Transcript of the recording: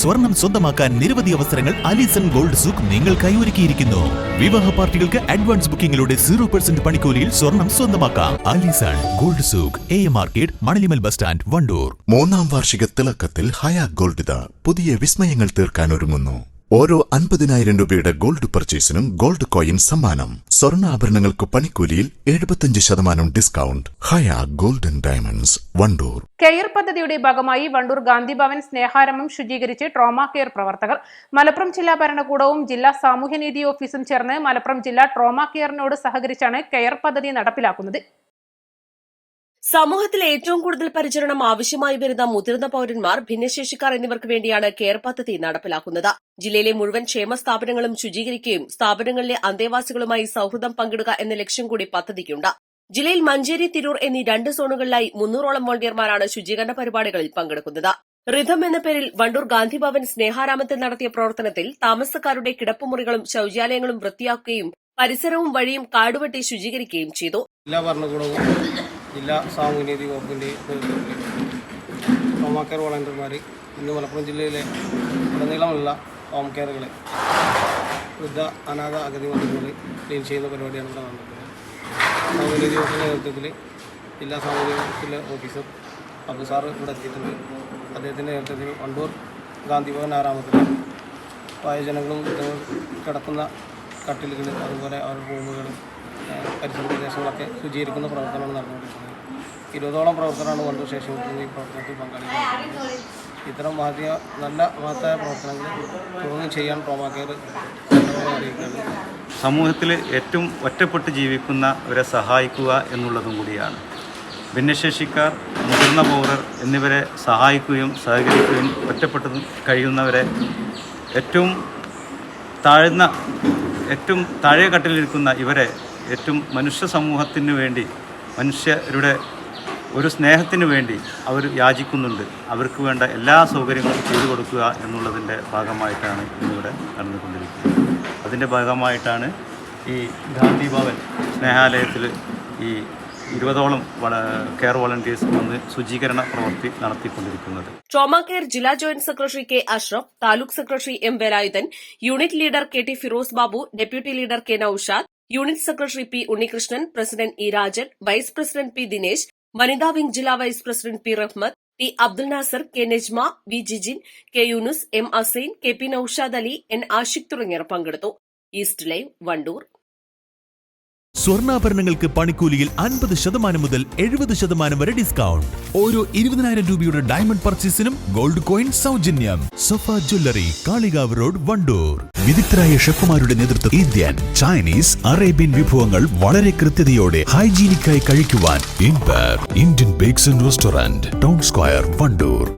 സ്വർണം സ്വന്തമാക്കാൻ നിരവധി അവസരങ്ങൾ അലിസൺ ഗോൾഡ് സൂക്ക് നിങ്ങൾക്കായി ഒരുക്കിയിരിക്കുന്നു. വിവാഹ പാർട്ടികൾക്ക് അഡ്വാൻസ് ബുക്കിംഗിലൂടെ 0% പണിക്കൂലിയിൽ സ്വർണം സ്വന്തമാക്കാം. Alison gold souk, AM market, Manalimal bus stand, Wandoor. 3ാം വാർഷിക തിളക്കത്തിൽ ഹയാ ഗോൾഡ് പുതിയ വിസ്മയങ്ങൾ തീർക്കാൻ ഒരുങ്ങുന്നു. ഓരോ 50,000 രൂപയുടെ ഗോൾഡ് പർച്ചേസിനും ഗോൾഡ് കോയിൻ സമ്മാനം. സ്വർണ്ണാഭരണങ്ങൾക്ക് പണിക്കൂലിയിൽ 75% ഡിസ്കൗണ്ട്. ഹയാ ഗോൾഡൻ ഡയമണ്ട്സ്, വണ്ടൂർ. കെയർ പദ്ധതിയുടെ ഭാഗമായി വണ്ടൂർ ഗാന്ധിഭവൻ സ്നേഹാരമം ശുചീകരിച്ച് ട്രോമ കെയർ പ്രവർത്തകർ. മലപ്പുറം ജില്ലാ ഭരണകൂടവും ജില്ലാ സാമൂഹ്യനീതി ഓഫീസും ചേർന്ന് മലപ്പുറം ജില്ലാ ട്രോമ കെയറിനോട് സഹകരിച്ചാണ് കെയർ പദ്ധതി നടപ്പിലാക്കുന്നത്. സമൂഹത്തിൽ ഏറ്റവും കൂടുതൽ പരിചരണം ആവശ്യമായി വരുന്ന മുതിർന്ന പൌരന്മാർ, ഭിന്നശേഷിക്കാർ എന്നിവർക്ക് വേണ്ടിയാണ് കെയർ പദ്ധതി നടപ്പിലാക്കുന്നത്. ജില്ലയിലെ മുഴുവൻ ക്ഷേമ സ്ഥാപനങ്ങളും ശുചീകരിക്കുകയും സ്ഥാപനങ്ങളിലെ അന്തേവാസികളുമായി സൌഹൃദം പങ്കിടുക എന്ന ലക്ഷ്യം കൂടി പദ്ധതിക്കുണ്ട്. ജില്ലയിൽ മഞ്ചേരി, തിരൂർ എന്നീ 2 സോണുകളിലായി 300ഓളം വോളണ്ടിയർമാരാണ് ശുചീകരണ പരിപാടികളിൽ പങ്കെടുക്കുന്നത്. റിഥം എന്ന പേരിൽ വണ്ടൂർ ഗാന്ധിഭവൻ സ്നേഹാരാമത്തിൽ നടത്തിയ പ്രവർത്തനത്തിൽ താമസക്കാരുടെ കിടപ്പുമുറികളും ശൌചാലയങ്ങളും വൃത്തിയാക്കുകയും പരിസരവും വഴിയും കാടുവെട്ടി ശുചീകരിക്കുകയും ചെയ്തു. ജില്ലാ സാമൂഹ്യനീതി വകുപ്പിൻ്റെ നേതൃത്വത്തിൽ ഹോം കെയർ വോളണ്ടിയർമാർ ഇന്ന് മലപ്പുറം ജില്ലയിലെ ഉടനീളമുള്ള ഹോം കെയറുകളെ, വൃദ്ധ, അനാഥ, അഗതി മന്ദിരങ്ങൾ ക്ലീൻ ചെയ്യുന്ന പരിപാടിയാണ് ഇവിടെ നടക്കുന്നത്. സാമൂഹ്യനീതി വകുപ്പിൻ്റെ നേതൃത്വത്തിൽ ജില്ലാ സാമൂഹ്യ വകുപ്പിലെ ഓഫീസർ അബ്ദു സാർ ഇവിടെ എത്തിയിട്ടുണ്ട്. അദ്ദേഹത്തിൻ്റെ നേതൃത്വത്തിൽ വണ്ടൂർ ഗാന്ധിഭവൻ ആരാമത്തിൽ വയോജനങ്ങളും കിടക്കുന്ന കട്ടിലുകൾ, അതുപോലെ അവരുടെ റൂമുകൾ, പരിസര പ്രദേശങ്ങളൊക്കെ ശുചീകരിക്കുന്ന പ്രവർത്തനമാണ് നടന്നുകൊണ്ടിരിക്കുന്നത്. 20ഓളം പ്രവർത്തനമാണ് വണ്ടൂർ സ്റ്റേഷൻ ഈ പ്രവർത്തനത്തിൽ പങ്കാളികളായിട്ടുള്ളത്. ഇത്തരം നല്ല മഹത്തായ പ്രവർത്തനങ്ങൾ തുടർന്ന് ചെയ്യാൻ ട്രോമ കെയർ അറിയിക്കുന്നത്. സമൂഹത്തിൽ ഏറ്റവും ഒറ്റപ്പെട്ട് ജീവിക്കുന്നവരെ സഹായിക്കുക എന്നുള്ളതും കൂടിയാണ്. ഭിന്നശേഷിക്കാർ, മുതിർന്ന പൗരർ എന്നിവരെ സഹായിക്കുകയും സഹകരിക്കുകയും ഒറ്റപ്പെട്ട് കഴിയുന്നവരെ ഏറ്റവും താഴെ കട്ടിലിരിക്കുന്ന ഇവരെ ഏറ്റവും മനുഷ്യ സമൂഹത്തിന് വേണ്ടി, മനുഷ്യരുടെ ഒരു സ്നേഹത്തിന് വേണ്ടി അവർ യാചിക്കുന്നുണ്ട്. അവർക്ക് വേണ്ട എല്ലാ സൗകര്യങ്ങളും ചെയ്തു കൊടുക്കുക എന്നുള്ളതിൻ്റെ ഭാഗമായിട്ടാണ് ഇന്നിവിടെ നടന്നുകൊണ്ടിരിക്കുന്നത്. അതിൻ്റെ ഭാഗമായിട്ടാണ് ഈ ഗാന്ധിഭവൻ സ്നേഹാലയത്തിൽ ഈ 20ഓളം കെയർ വോളണ്ടിയേഴ്സ് വന്ന് ശുചീകരണ പ്രവൃത്തി നടത്തിക്കൊണ്ടിരിക്കുന്നത്. ട്രോമ കെയർ ജില്ലാ joint secretary K Ashraf, taluk secretary M Velayudhan, unit leader K T Firoz Babu, deputy leader K Naushad, unit secretary P Unnikrishnan, president E Rajan, vice president P Dinesh, വനിതാ വിംഗ് ജില്ലാ vice president P Rahmath, T Abdul Nasar, K Nejma, V Jijin, K Yunus, M Asain, K P Naushad Ali, N Ashiq തുടങ്ങിയവർ പങ്കെടുത്തു. East Live, Wandoor. സ്വർണ്ണാഭരണങ്ങൾക്ക് പണിക്കൂലിയിൽ 50% മുതൽ 70% വരെ discount. ഓരോ 20,000 രൂപയുടെ ഡയമണ്ട് പർച്ചേസിനും ഗോൾഡ് കോയിൻ സൗജന്യം. സഫ ജ്വല്ലറി, കാളികാവ് റോഡ്, വണ്ടൂർ. വിദഗ്ധരായ ഷെഫുമാരുടെ നേതൃത്വം ഇന്ത്യൻ, ചൈനീസ്, അറേബ്യൻ വിഭവങ്ങൾ വളരെ കൃത്യതയോടെ ഹൈജീനിക്കായി കഴിക്കുവാൻ Indian bakes and restaurant, town square, Wandoor.